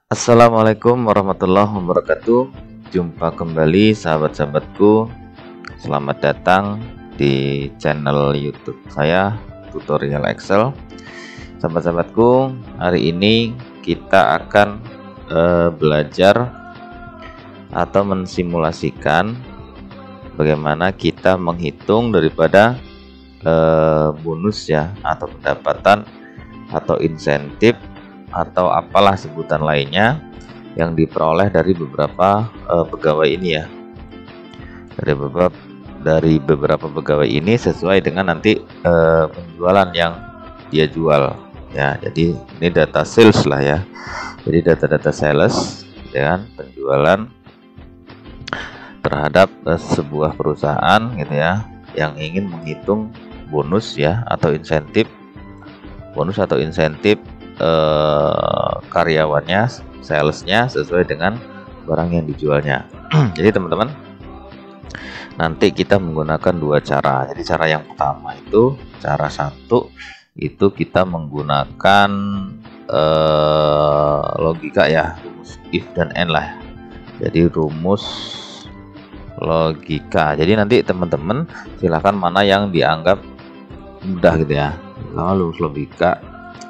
Assalamualaikum warahmatullahi wabarakatuh. Jumpa kembali sahabat-sahabatku. Selamat datang di channel YouTube saya, Tutorial Excel. Sahabat-sahabatku, hari ini kita akan belajar atau mensimulasikan bagaimana kita menghitung daripada bonus ya, atau pendapatan atau insentif atau apalah sebutan lainnya yang diperoleh dari beberapa pegawai ini ya, dari beberapa pegawai ini sesuai dengan nanti penjualan yang dia jual ya. Jadi ini data sales lah ya, jadi data-data sales ya kan, penjualan terhadap sebuah perusahaan gitu ya, yang ingin menghitung bonus ya atau insentif, karyawannya, salesnya sesuai dengan barang yang dijualnya. Jadi teman-teman, nanti kita menggunakan dua cara. Jadi cara yang pertama itu, cara satu itu kita menggunakan logika ya, rumus if dan and lah. Jadi rumus logika. Jadi nanti teman-teman silahkan mana yang dianggap mudah gitu ya. Kalau rumus logika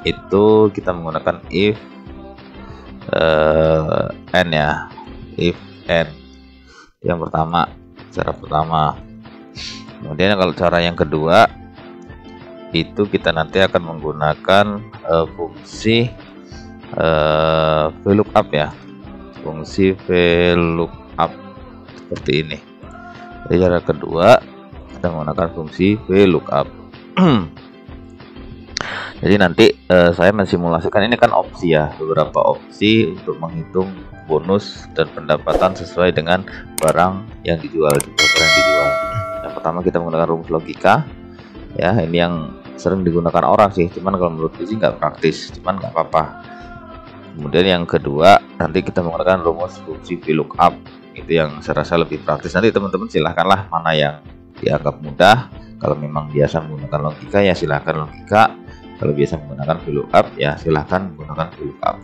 itu kita menggunakan if and ya, if and yang pertama, cara pertama. Kemudian kalau cara yang kedua itu kita nanti akan menggunakan fungsi VLOOKUP ya, fungsi VLOOKUP seperti ini. Jadi cara kedua kita menggunakan fungsi VLOOKUP. Jadi nanti saya mensimulasikan, ini kan opsi ya, beberapa opsi untuk menghitung bonus dan pendapatan sesuai dengan barang yang dijual. Yang pertama kita menggunakan rumus logika ya, ini yang sering digunakan orang sih, cuman kalau menurutku sih nggak praktis, cuman nggak apa-apa. Kemudian yang kedua nanti kita menggunakan rumus fungsi VLOOKUP, itu yang saya rasa lebih praktis. Nanti teman-teman silahkanlah mana yang dianggap mudah. Kalau memang biasa menggunakan logika ya silahkan logika, kalau biasa menggunakan VLOOKUP ya silahkan menggunakan VLOOKUP.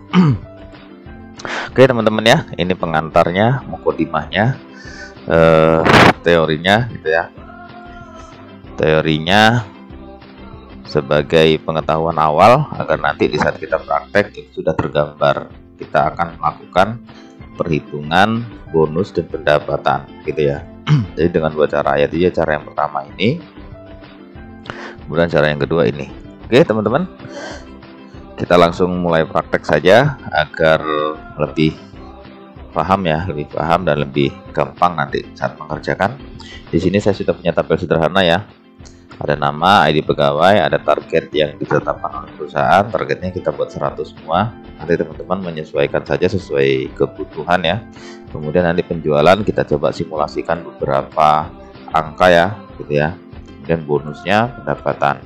Oke teman-teman ya, ini pengantarnya, mukodimahnya, teorinya gitu ya. Teorinya sebagai pengetahuan awal agar nanti di saat kita praktek itu sudah tergambar. Kita akan melakukan perhitungan bonus dan pendapatan gitu ya. Jadi dengan dua cara ya, cara yang pertama ini, kemudian cara yang kedua ini. Oke teman-teman, kita langsung mulai praktek saja agar lebih paham ya, lebih paham dan lebih gampang nanti saat mengerjakan. Di sini saya sudah punya tabel sederhana ya. Ada nama, ID pegawai, ada target yang ditetapkan oleh perusahaan. Targetnya kita buat 100 semua. Nanti teman-teman menyesuaikan saja sesuai kebutuhan ya. Kemudian nanti penjualan kita coba simulasikan beberapa angka ya, gitu ya. Kemudian bonusnya, pendapatan.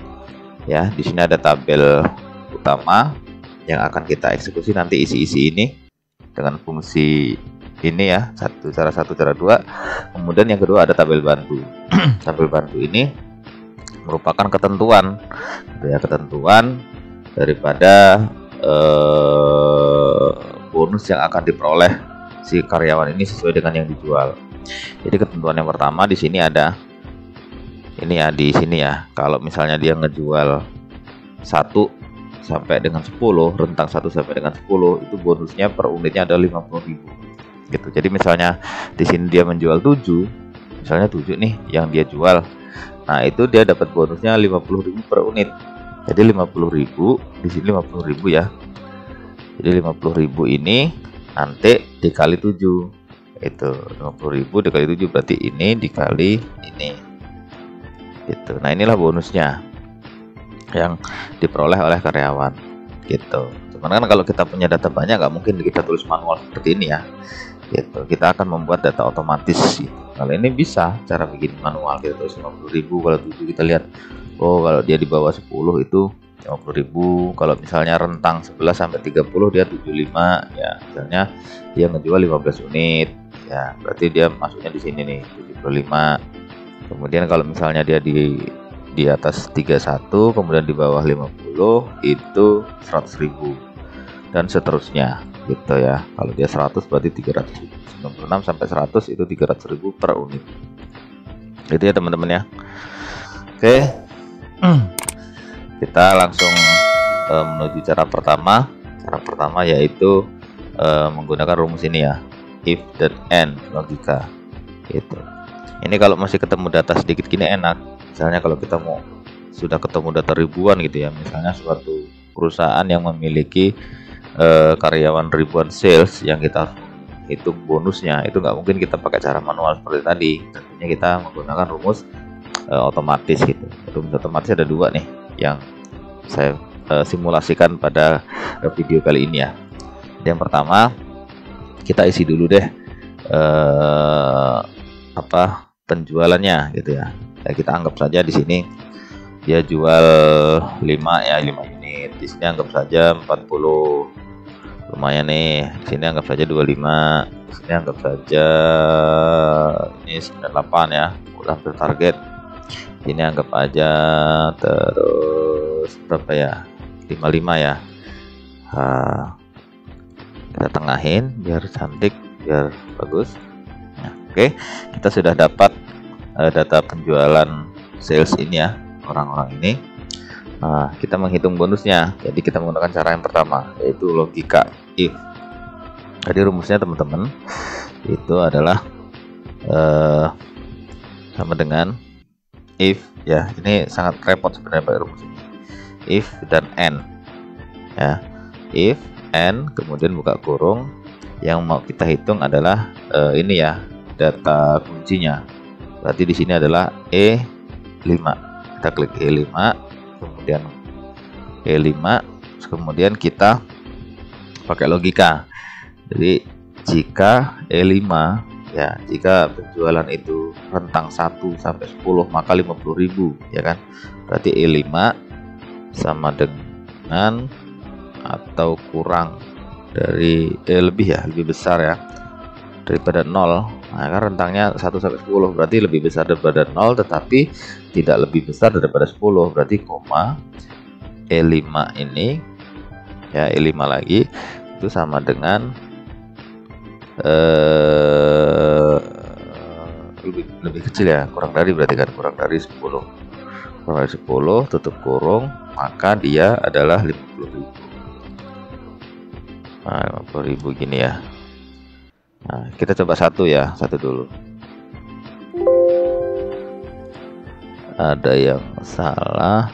Ya, di sini ada tabel utama yang akan kita eksekusi nanti isi-isi ini dengan fungsi ini ya, cara satu, cara dua. Kemudian yang kedua ada tabel bantu. Tabel bantu ini merupakan ketentuan, ya, ketentuan daripada bonus yang akan diperoleh si karyawan ini sesuai dengan yang dijual. Jadi ketentuan yang pertama di sini ada ini ya, di sini ya. Kalau misalnya dia ngejual 1 sampai dengan 10, rentang 1 sampai dengan 10, itu bonusnya per unitnya ada 50.000 gitu. Jadi misalnya di sini dia menjual 7, misalnya 7 nih yang dia jual. Nah, itu dia dapat bonusnya 50.000 per unit. Jadi 50.000 di sini 50.000 ya. Jadi 50.000 ini nanti dikali 7. Itu 50.000 dikali 7 berarti ini dikali ini. Gitu. Nah, inilah bonusnya yang diperoleh oleh karyawan gitu. Cuman kan kalau kita punya data banyak nggak mungkin kita tulis manual seperti ini ya gitu. Kita akan membuat data otomatis gitu. Kalau ini bisa cara bikin manual, kita tulis 50.000. Kalau 7 kita lihat, oh kalau dia di bawah 10 itu 50.000. Kalau misalnya rentang 11 sampai 30 dia 75 ya, misalnya dia ngejual 15 unit ya, berarti dia masuknya di sini nih 75. Kemudian kalau misalnya dia di atas 31 kemudian di bawah 50 itu 100.000. dan seterusnya gitu ya. Kalau dia 100 berarti 300.000, 96 sampai 100 itu 300.000 per unit. Gitu ya teman-teman ya. Oke. Kita langsung menuju cara pertama. Cara pertama yaitu menggunakan rumus ini ya, if dan and logika gitu. Ini kalau masih ketemu data sedikit gini enak. Misalnya kalau kita mau sudah ketemu data ribuan gitu ya, misalnya suatu perusahaan yang memiliki karyawan ribuan sales yang kita hitung bonusnya, itu nggak mungkin kita pakai cara manual seperti tadi. Tentunya kita menggunakan rumus otomatis gitu. Rumus otomatis ada dua nih yang saya simulasikan pada video kali ini ya. Yang pertama kita isi dulu deh penjualannya gitu ya. Kita anggap saja di sini dia jual 5 unit. Di sini anggap saja 40. Lumayan nih. Di sini anggap saja 25. Di sini anggap saja ini 98 ya. Udah hampir target. Ini anggap aja terus berapa ya? 55 ya. Kita tengahin biar cantik, biar bagus. Nah, oke, kita sudah dapat data penjualan sales ini ya, orang-orang ini. Nah, kita menghitung bonusnya. Jadi kita menggunakan cara yang pertama, yaitu logika if. Jadi rumusnya teman-teman itu adalah sama dengan if ya. Ini sangat repot sebenarnya pakai rumus ini. If dan and ya. If and kemudian buka kurung, yang mau kita hitung adalah ini ya, data kuncinya. Berarti di sini adalah E5. Kita klik E5, kemudian E5, kemudian kita pakai logika. Jadi jika E5 ya, jika penjualan itu rentang 1 sampai 10 maka 50.000 ya kan. Berarti E5 sama dengan atau kurang dari lebih besar ya daripada 0. Nah, kan rentangnya 1 sampai 10 berarti lebih besar daripada 0, tetapi tidak lebih besar daripada 10. Berarti koma E5 ini ya, E5 lagi itu sama dengan lebih kecil ya, kurang dari, berarti kan kurang dari 10. Kurang dari 10 tutup kurung, maka dia adalah 50.000. Nah, 50.000 gini ya. Nah, kita coba satu dulu. Ada yang salah.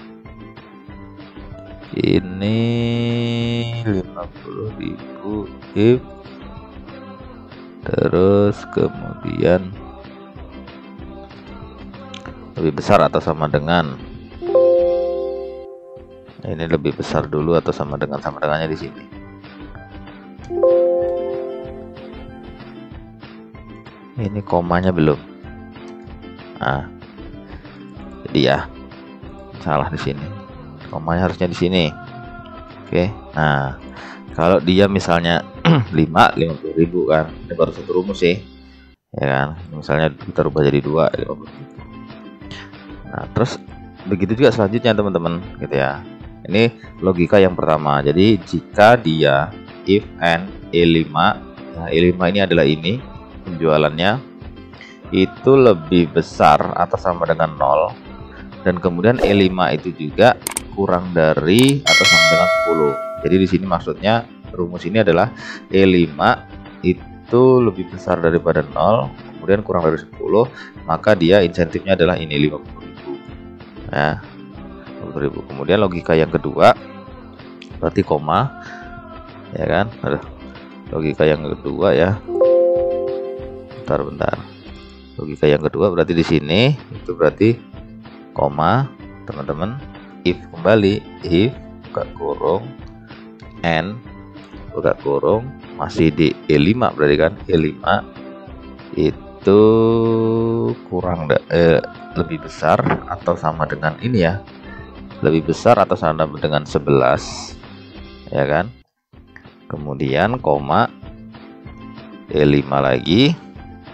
Ini 50.000 if, terus kemudian lebih besar atau sama dengan. Nah, ini lebih besar dulu atau sama dengannya di sini. Ini komanya belum. Nah, jadi ya salah di sini. Komanya harusnya di sini. Oke. Nah, kalau dia misalnya 50.000 kan, ini baru satu rumus sih, ya kan. Misalnya kita rubah jadi 2, 50.000. Nah, terus begitu juga selanjutnya teman-teman, gitu ya. Ini logika yang pertama. Jadi jika dia if and E5, nah E5 ini adalah ini penjualannya itu lebih besar atau sama dengan 0, dan kemudian E5 itu juga kurang dari atau sama dengan 10. Jadi di sini maksudnya rumus ini adalah E5 itu lebih besar daripada 0, kemudian kurang dari 10, maka dia insentifnya adalah ini 50.000 ya, 50.000. Kemudian logika yang kedua berarti koma ya kan. Logika yang kedua ya, bentar. Logika yang kedua berarti di sini itu berarti koma teman-teman. If kembali, if buka kurung and buka kurung masih di E5, berarti kan E5 itu kurang lebih besar atau sama dengan ini ya, lebih besar atau sama dengan 11 ya kan. Kemudian koma E5 lagi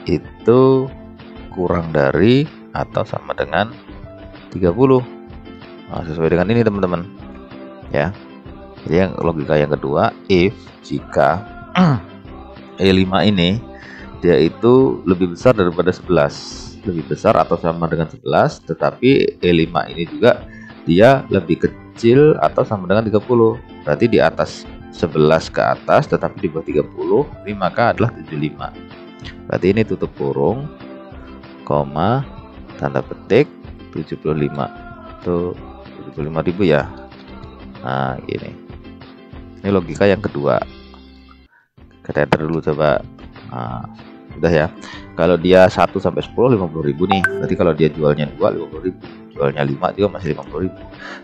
itu kurang dari atau sama dengan 30. Nah, sesuai dengan ini teman-teman ya. Jadi yang logika yang kedua, if jika E5 ini dia itu lebih besar daripada 11, lebih besar atau sama dengan 11, tetapi E5 ini juga dia lebih kecil atau sama dengan 30. Berarti di atas 11 ke atas tetapi di bawah 30, ini maka adalah 75. Berarti ini tutup kurung, koma, tanda petik 75. Tuh 75.000 ya. Nah, gini. Ini logika yang kedua. Kita enter dulu coba. Nah, udah ya. Kalau dia 1 sampai 10 50.000 nih. Berarti kalau dia jualnya 2 50.000, jualnya 5 juga masih 50.000.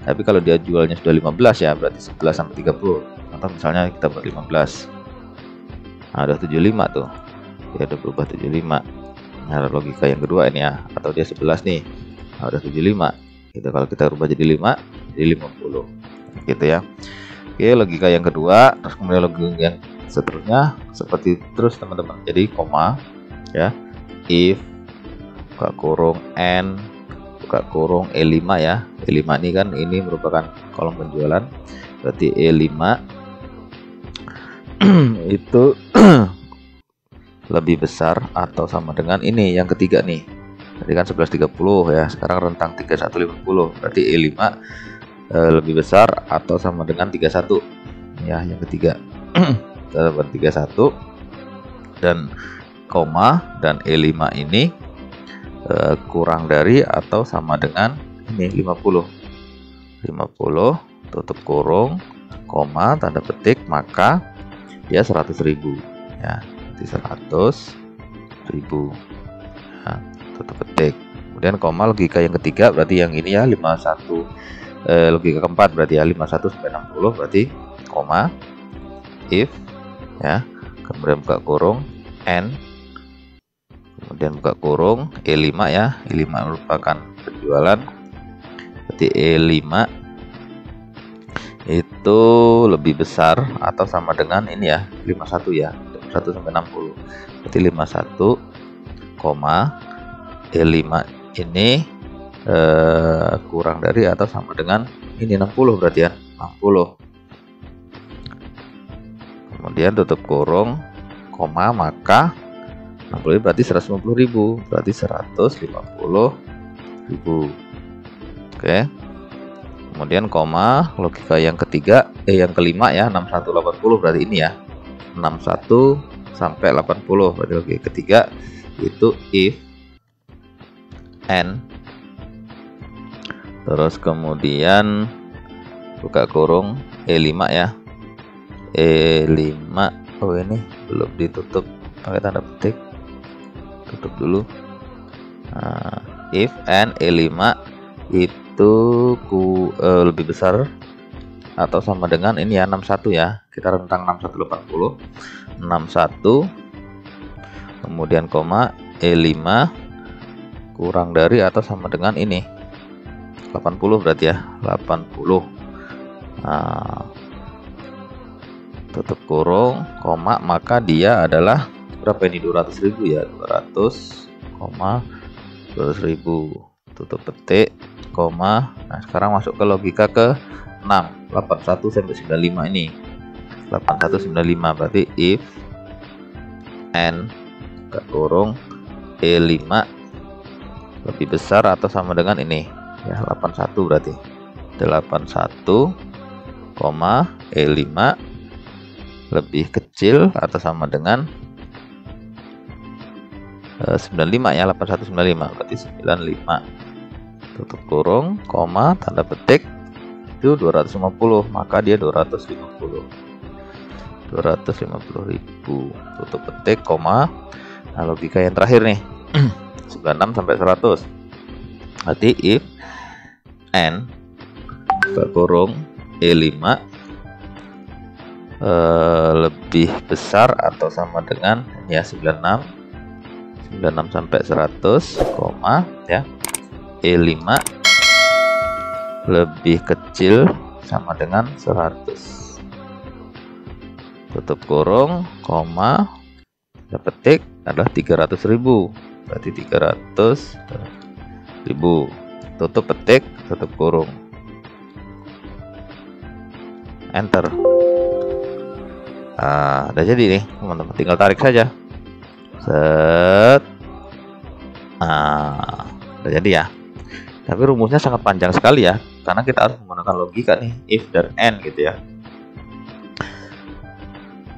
Tapi kalau dia jualnya sudah 15 ya, berarti 11 sampai 30. Atau misalnya kita buat 15. Nah, udah 75 tuh. Dia udah berubah 75. Nah, logika yang kedua ini ya. Atau dia 11 nih. Nah, udah 75. Gitu. Kalau kita rubah jadi 5, jadi 50. Gitu ya. Oke, logika yang kedua. Terus kemudian logika yang seterusnya seperti terus teman-teman. Jadi koma ya, if buka kurung n buka kurung E5 ya. E5 ini kan ini merupakan kolom penjualan, berarti E5 itu lebih besar atau sama dengan ini yang ketiga nih. Tadi kan 11.30 ya, sekarang rentang 31.50, berarti E5 lebih besar atau sama dengan 31 ya, yang ketiga. Kita dapat 31 dan koma, dan E5 ini kurang dari atau sama dengan ini 50 tutup kurung, koma, tanda petik, maka dia 100.000 ya, berarti 100.000 ya, tutup petik. Kemudian koma, logika yang ketiga berarti yang ini ya, 51 logika keempat berarti ya, 51 sampai 60, berarti koma, if ya, kemudian buka kurung n, kemudian buka kurung E5 ya. E5 merupakan penjualan, berarti E5 itu lebih besar atau sama dengan ini ya, 51 ya, 51 sampai 60, berarti 51 koma E5 ini kurang dari atau sama dengan ini 60, berarti ya 60. Kemudian tutup kurung, koma, maka 60 berarti 150.000, berarti 150.000. Oke. Kemudian koma, logika yang ketiga yang kelima ya, 6180, berarti ini ya, 61 sampai 80, berarti logika ketiga itu if n, terus kemudian buka kurung E5 ya, E5, oh ini belum ditutup pakai tanda petik, tutup dulu. Nah, if n E5 itu lebih besar atau sama dengan ini ya, 61 ya, kita rentang 6180, 61 kemudian koma E5 kurang dari atau sama dengan ini 80, berarti ya 80. Nah, tutup kurung, koma, maka dia adalah berapa ini, 200.000 ya, 200, koma, 200.000, tutup petik, koma. Nah, sekarang masuk ke logika ke 6, 81 sampai 95 ini, 8195, berarti if n buka kurung E5 lebih besar atau sama dengan ini ya, 81, berarti 81 koma E5 lebih kecil atau sama dengan 95 ya, 8195, berarti 95, tutup kurung, koma, tanda petik, itu 250, maka dia 250.000, tutup petik, koma. Nah, logika yang terakhir nih 96 sampai 100, berarti if n buka kurung E5 lebih besar atau sama dengan ya 96 sampai 100, koma ya, E5 lebih kecil sama dengan 100, tutup kurung, koma, tanda petik adalah 300.000, berarti 300.000, tutup petik, tutup kurung, enter. Nah, udah jadi nih teman-teman, tinggal tarik saja. Set. Nah, udah jadi ya. Tapi rumusnya sangat panjang sekali ya, karena kita harus menggunakan logika nih, if dan and gitu ya.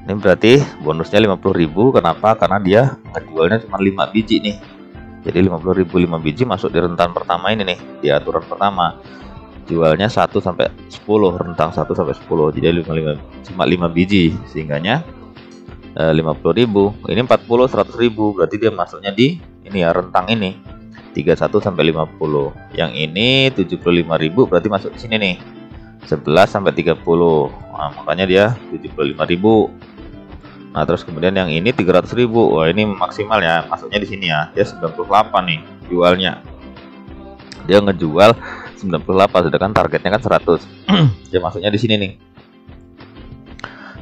Ini berarti bonusnya 50.000. Kenapa? Karena dia ngejualnya cuma 5 biji nih. Jadi 50.000 5 biji masuk di rentan pertama ini nih, di aturan pertama. Jualnya 1 sampai 10, rentang 1 sampai 10. Jadi cuma 5 biji, sehingganya 50.000. Ini 40 100.000, berarti dia masuknya di ini ya, rentang ini 31 sampai 50. Yang ini 75.000, berarti masuk di sini nih 11 sampai 30. Nah, makanya dia 75.000. Nah, terus kemudian yang ini 300.000. Wah, ini maksimal ya, masuknya di sini ya. Dia 98 nih jualnya. Dia ngejual 98, sedangkan targetnya kan 100. Dia masuknya di sini nih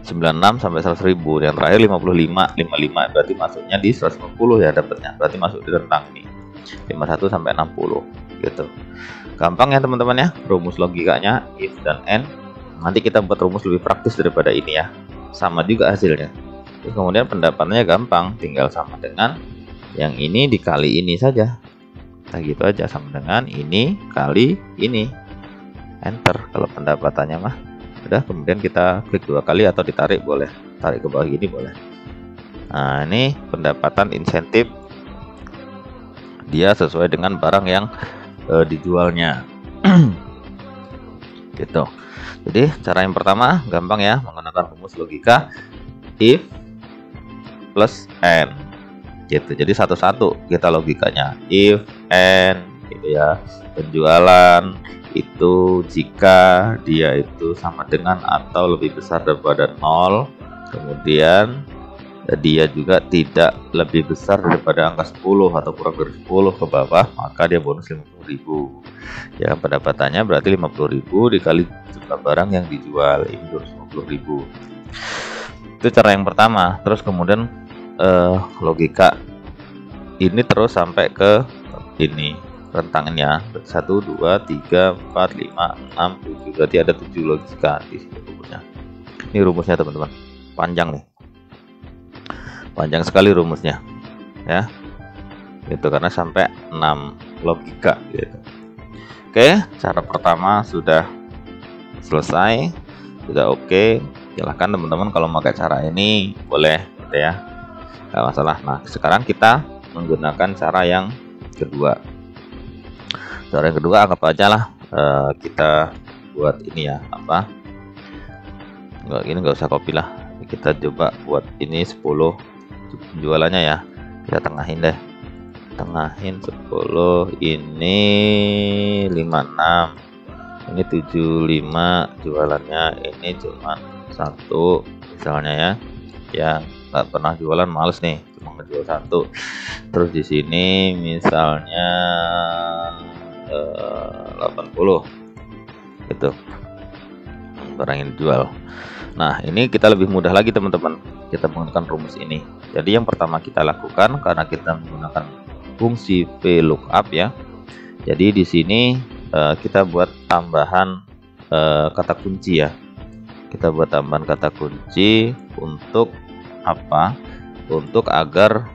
96 sampai 100.000. Yang terakhir 55 berarti masuknya di 150 ya dapatnya. Berarti masuk di rentang ini 51 sampai 60 gitu. Gampang ya teman-teman ya, rumus logikanya if dan and. Nanti kita buat rumus lebih praktis daripada ini ya. Sama juga hasilnya. Terus kemudian pendapatnya gampang, tinggal sama dengan yang ini dikali ini saja. Nah, gitu aja, sama dengan ini kali ini, enter. Kalau pendapatannya mah udah, kemudian kita klik 2 kali atau ditarik boleh, tarik ke bawah gini boleh. Nah, ini pendapatan insentif dia sesuai dengan barang yang dijualnya. Gitu. Jadi cara yang pertama gampang ya, menggunakan rumus logika if plus and gitu. Jadi satu-satu kita logikanya, if and gitu ya. Penjualan itu jika dia itu sama dengan atau lebih besar daripada 0, kemudian dia juga tidak lebih besar daripada angka 10 atau kurang dari 10 ke bawah, maka dia bonus 50.000. Ya, pendapatannya berarti 50.000 dikali jumlah barang yang dijual, ini 250.000. Itu cara yang pertama. Terus kemudian logika ini terus sampai ke ini rentangnya 1 2 3 4 5 6 7, berarti ada 7 logika di sini rumusnya. Ini rumusnya teman-teman, panjang nih, panjang sekali rumusnya ya, itu karena sampai 6 logika gitu. Oke, cara pertama sudah selesai, sudah oke. Silahkan teman-teman kalau pakai cara ini boleh gitu ya, nggak masalah. Nah, sekarang kita menggunakan cara yang kedua. Cara yang kedua anggap aja lah kita buat ini ya, apa, nggak, ini nggak usah copy lah, kita coba buat ini 10 penjualannya ya, kita tengahin deh, tengahin 10, ini 56, ini 75 jualannya, ini cuma 1 misalnya ya, yang nggak pernah jualan males nih, cuma ngejual 1. Terus di sini misalnya 80 gitu barang yang dijual. Nah, ini kita lebih mudah lagi teman-teman, kita menggunakan rumus ini. Jadi yang pertama kita lakukan, karena kita menggunakan fungsi VLOOKUP ya, jadi di sini kita buat tambahan kata kunci ya. Kita buat tambahan kata kunci untuk apa? Untuk agar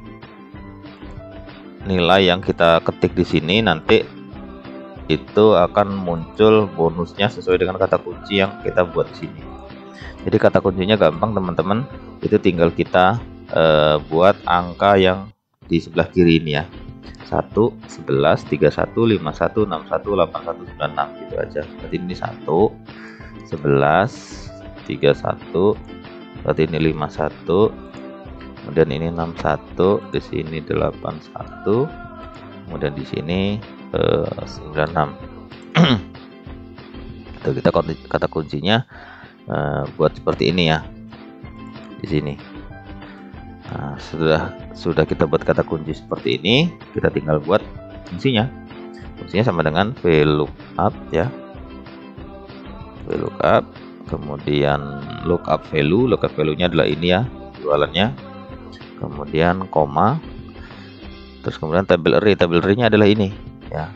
nilai yang kita ketik di sini nanti itu akan muncul bonusnya sesuai dengan kata kunci yang kita buat di sini. Jadi kata kuncinya gampang teman-teman, itu tinggal kita buat angka yang di sebelah kiri ini ya, 1, 11, 31, 51, 61, 81, 96 gitu aja. Berarti ini 1, 11, 31, berarti ini 51, kemudian ini 61, di sini 81, kemudian di sini 96. Itu kita kata kuncinya buat seperti ini ya di sini. Nah, sudah kita buat kata kunci seperti ini, kita tinggal buat fungsinya. Fungsinya sama dengan VLOOKUP ya, VLOOKUP, kemudian lookup value. Lookup value-nya adalah ini ya, jualannya, kemudian koma, terus kemudian tabel array. Tabel array-nya adalah ini ya,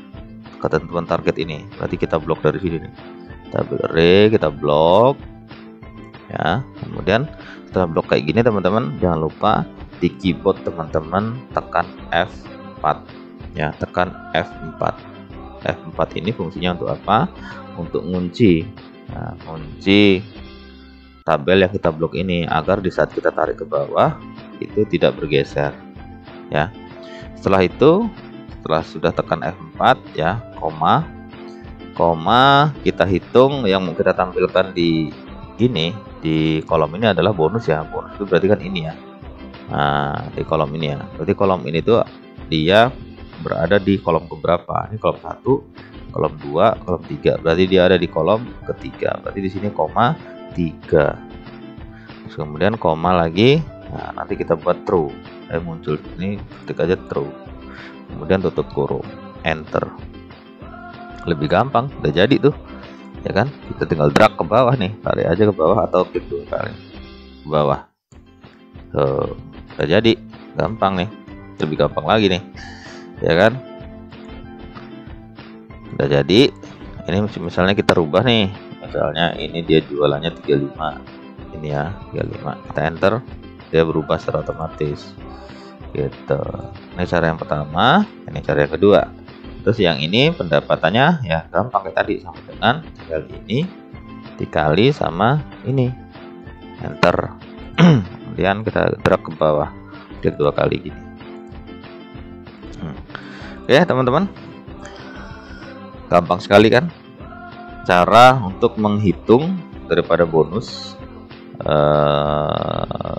ketentuan target ini. Berarti kita blok dari sini nih, tabel array kita blok, ya. Kemudian setelah blok kayak gini teman-teman, jangan lupa di keyboard teman-teman tekan F4 ya, tekan F4. F4 ini fungsinya untuk apa? Untuk ngunci, nah, ngunci tabel yang kita blok ini agar di saat kita tarik ke bawah itu tidak bergeser ya. Setelah itu, setelah sudah tekan F4 ya, koma kita hitung yang mau kita tampilkan di ini, di kolom ini adalah bonus ya. Bonus itu berarti kan ini ya. Nah, di kolom ini ya, berarti kolom ini tuh dia berada di kolom keberapa? Ini kolom 1, kolom 2, kolom 3. Berarti dia ada di kolom ketiga. Berarti di sini koma 3. Terus kemudian koma lagi. Nah, nanti kita buat true. Muncul ini, ketik aja true. Kemudian tutup kurung, enter. Lebih gampang, udah jadi tuh. Ya kan? Kita tinggal drag ke bawah nih, tarik aja ke bawah atau klik 2 kali ke bawah. Tuh, udah jadi, gampang nih. Lebih gampang lagi nih. Ya kan? Udah jadi. Ini misalnya kita rubah nih. Misalnya ini dia jualannya 35. Ini ya, 35. Kita enter, dia berubah secara otomatis. Gitu. Ini cara yang pertama, ini cara yang kedua. Terus yang ini pendapatannya ya gampang kayak tadi, sama dengan tinggal ini dikali sama ini, enter. Kemudian kita drag ke bawah, klik 2 kali gini. Oke teman-teman, gampang sekali kan cara untuk menghitung daripada bonus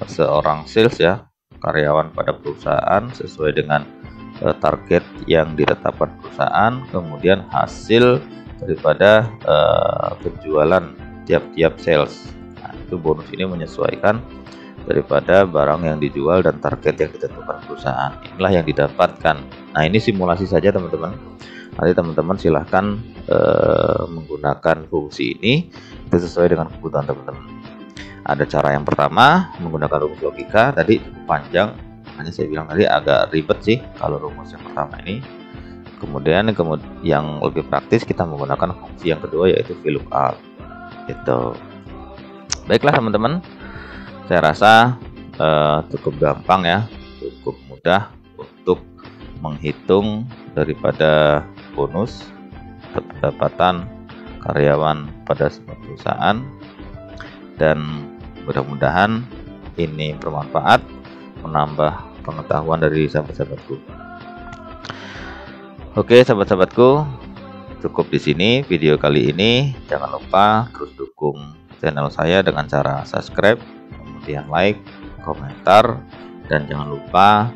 seorang sales ya, karyawan pada perusahaan sesuai dengan target yang ditetapkan perusahaan, kemudian hasil daripada penjualan tiap-tiap sales. Nah, itu bonus ini menyesuaikan daripada barang yang dijual dan target yang ditentukan perusahaan. Inilah yang didapatkan. Nah, ini simulasi saja teman-teman. Nanti teman-teman silahkan menggunakan fungsi ini sesuai dengan kebutuhan teman-teman. Ada cara yang pertama menggunakan rumus logika, tadi cukup panjang, hanya saya bilang tadi agak ribet sih kalau rumus yang pertama ini. Kemudian yang lebih praktis kita menggunakan fungsi yang kedua, yaitu VLOOKUP gitu. Baiklah teman-teman, saya rasa cukup gampang ya, cukup mudah untuk menghitung daripada bonus pendapatan karyawan pada sebuah perusahaan, dan mudah-mudahan ini bermanfaat, menambah pengetahuan dari sahabat-sahabatku. Oke sahabat-sahabatku, cukup di sini video kali ini. Jangan lupa terus dukung channel saya dengan cara subscribe, kemudian like, komentar, dan jangan lupa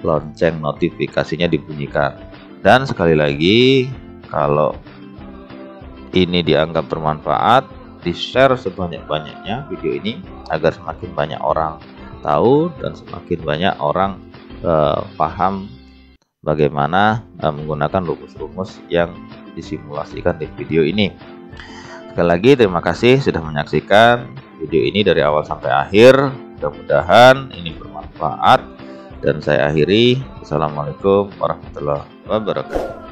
lonceng notifikasinya dibunyikan. Dan sekali lagi, kalau ini dianggap bermanfaat, di-share sebanyak-banyaknya video ini agar semakin banyak orang tahu dan semakin banyak orang paham bagaimana menggunakan rumus-rumus yang disimulasikan di video ini. Sekali lagi terima kasih sudah menyaksikan video ini dari awal sampai akhir. Mudah-mudahan ini bermanfaat, dan saya akhiri. Assalamualaikum warahmatullahi wabarakatuh.